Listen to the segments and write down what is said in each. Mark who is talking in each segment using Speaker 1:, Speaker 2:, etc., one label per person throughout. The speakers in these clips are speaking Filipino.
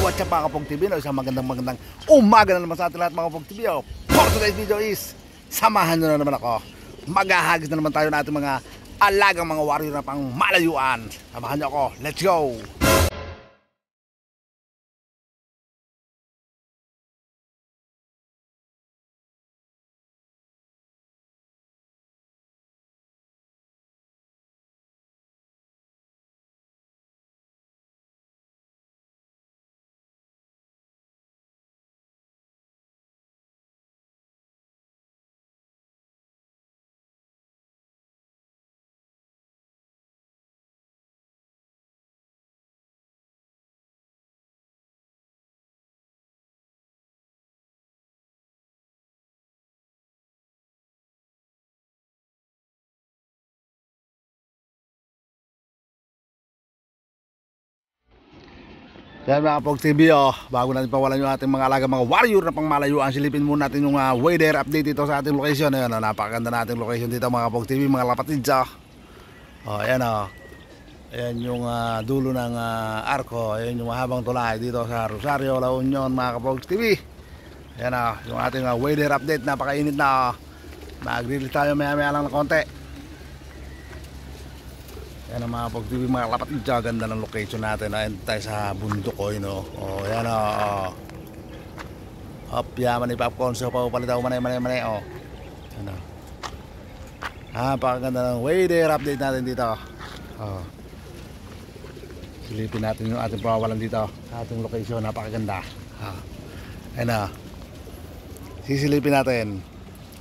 Speaker 1: what's up mga Kapog TV? Isang magandang umaga na naman sa ating lahat mga Kapog TV. For today's video is, samahan nyo na naman ako. Maghahagis na naman tayo ng ating mga alagang mga warrior na pang malayuan. Samahan nyo ako, let's go! Yan mga Kapog TV, bago natin pawalan yung ating mga alaga mga warrior na pang malayuan, silipin muna natin yung weather update dito sa ating location. Ayan, napakaganda na ating location dito mga Kapog TV, mga lapatids. Ayan ayan yung dulo ng arko, ayan yung mahabang tulay dito sa Rosario, La Union mga Kapog TV. Ayan yung ating weather update, napakainit na. Mag-release tayo maya lang ng konti. Yan ang mga Kapog TV, mga lapatid. Ganda ng location natin. Ayan tayo sa bundok yan yaman ni popcorn. So papalitaw manay. Yan napakaganda ng weather update natin dito. Silipin natin yung ating pawawalan dito sa ating location. Napakaganda. Ayan sisilipin natin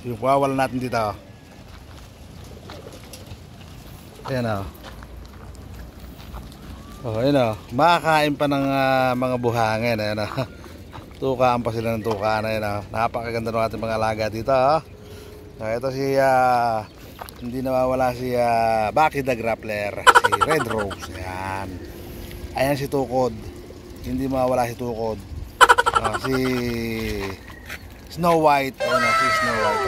Speaker 1: yung pawawalan natin dito. Ayan ayun makakain pa ng mga buhangin. Ayan tukaan pa sila ng tukaan. Ayan napakaganda ng ating mga alaga dito. Ito si hindi nawawala si Bucky the Grappler, si Red Rose. Ayan si Tukod, hindi mawawala si Tukod. Si Snow White. Si Snow White.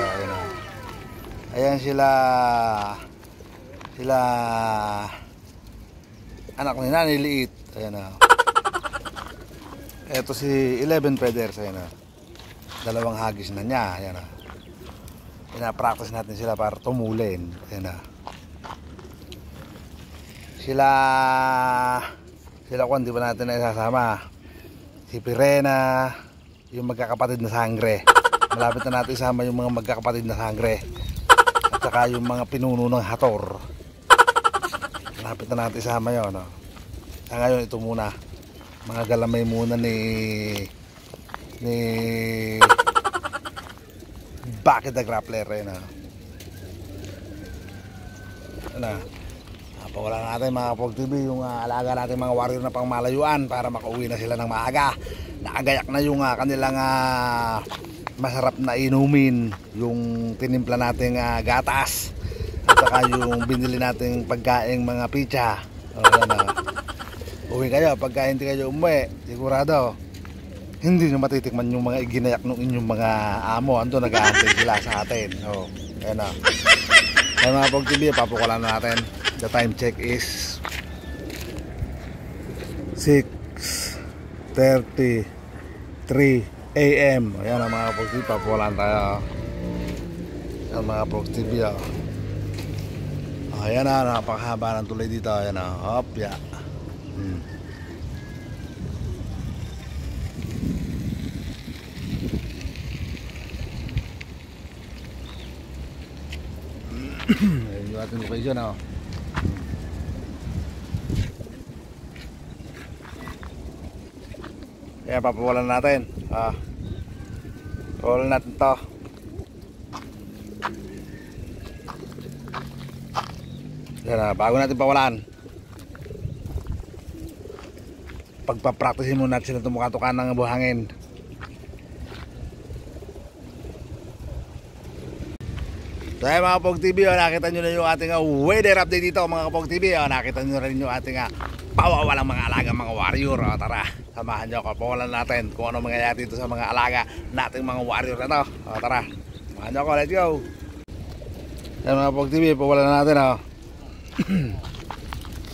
Speaker 1: Ayan sila anak ni Nanay Liit. Ayan ito si 11 Feathers. Ayan dalawang hagis na niya. Ayan pinapractice natin sila para tumulin. Ayan sila kung di ba natin na isasama si Pirena, yung magkakapatid na sangre. Malapit na natin isama yung mga magkakapatid na sangre at saka yung mga pinuno ng Hator. Malapit na natin isama yun. Ngayon ito muna, mga galamay muna ni Bucky the Grappler. Napawala natin mga Kapog TV yung alaga natin mga warrior na pang malayuan para makauwi na sila ng maaga. Nakagayak na yung kanilang masarap na inumin, yung tinimpla nating gatas at saka yung binili nating pagkaing mga pizza. Uwi kayo, pagka hindi kayo umuwi, sigurado hindi nyo matitikman yung mga iginayak ng inyong mga amo. Ando nag-aantay sila sa atin. Ayan mga Kapog TV, papukalan natin. The time check is 6:33 AM. Ayan mga Kapog TV, papukalan tayo. Ayan mga Kapog TV. Ayan napakahaba ng tulay dito. Ayan hopya. Ayan yung ating location. Ayan papawalan natin. Papawalan natin to. Ayan bago natin pawalan, pagpapracticein muna natin sila tumukatukan ng buhangin. So mga Kapog TV, nakita nyo na yung ating weather update dito mga Kapog TV. Nakita nyo rin yung ating pawawalang mga alaga mga warrior. Tara, samahan nyo ako, pawalan natin kung ano mangyayari dito sa mga alaga nating mga warrior na to. Tara, samahan nyo ako, let's go. Yan mga Kapog TV, pawalan natin.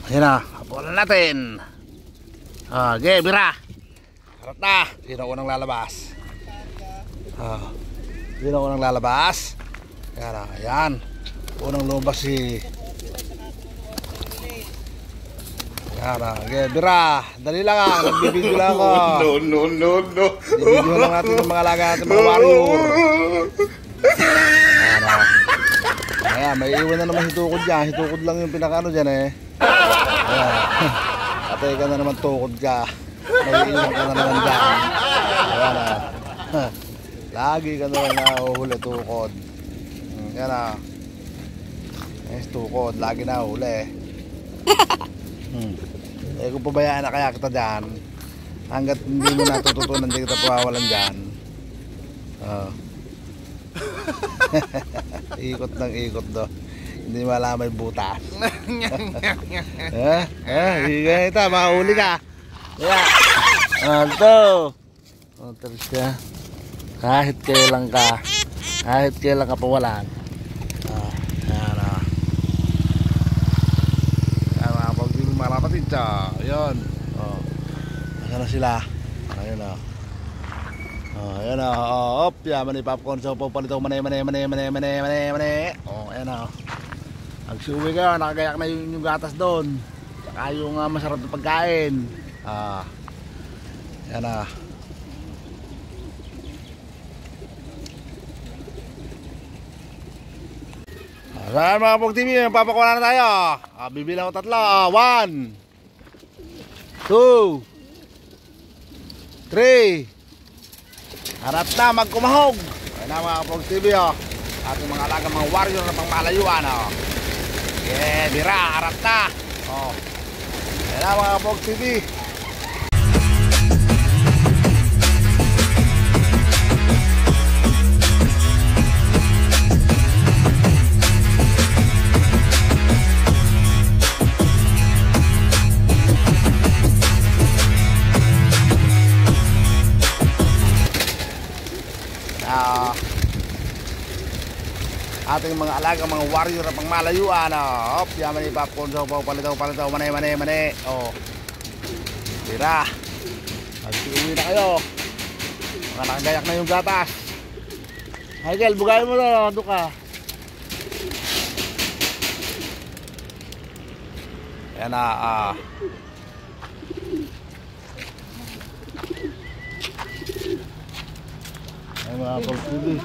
Speaker 1: Ayan pawalan natin. Okay, bira. harap na. Sino unang lalabas? Sino unang lalabas? Yan, ayan. Unang lumabas si... Yan, okay, Bira. Dali lang nagbibideo lang ako.
Speaker 2: No.
Speaker 1: Bibideo lang natin yung mga alaga natin, mga warrior. Ayan, may iwan na naman si Tukod dyan. Si Tukod lang yung pinakaano dyan eh. Ayan. Patay ka na naman Tukod ka. May iwan ka na naman dyan. Ayan lagi ka na lang nahuhuli Tukod. Yan Tukod, lagi nahuhuli. Eh kung pabayaan na kaya kita dyan, hanggat hindi mo natututunan, hindi kita pawawalan dyan. Ikot ng ikot do. Hindi malamay butas. Sige ito, mahuli ka. Ito. Terus ka. Kahit kailan ka pawalan. Mga kapatid siya, yun. Nasaan na sila? Ayun ayun op, yaman ni popcorn so papalito mane. Ayan Agsuwi ka, nakagayak na yung gatas doon. Saka yung masarap na pagkain. Ayan Saan mga Pog TV, papakuha na tayo. Bibilang ko 3. 1 2 3. Harap na, magkumahog. Ayan na mga Pog TV ating mga alaga mga warrior na pangmalayuan Bira, harap na. Ayan na mga Pog TV. Ating mga alaga mga warrior na pangmalayuan yaman ni popcorn so palitaw mane. Bira, mag-uwi na kayo. Mga nakagayak na yung gatas. Michael, bugayin mo na doon ka. Yan ay mga pagpili.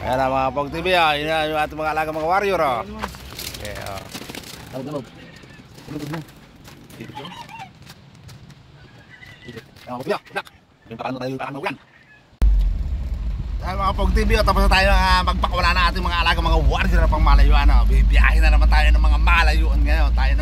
Speaker 1: Ayan na mga Pog TV yun na yung ating mga alaga mga warrior Okay Ayan mga Pog TV tapos na tayo magpakawala na ating mga alaga mga warrior na pang malayuan Bibiyahin na naman tayo ng mga malayuan ngayon. Tayo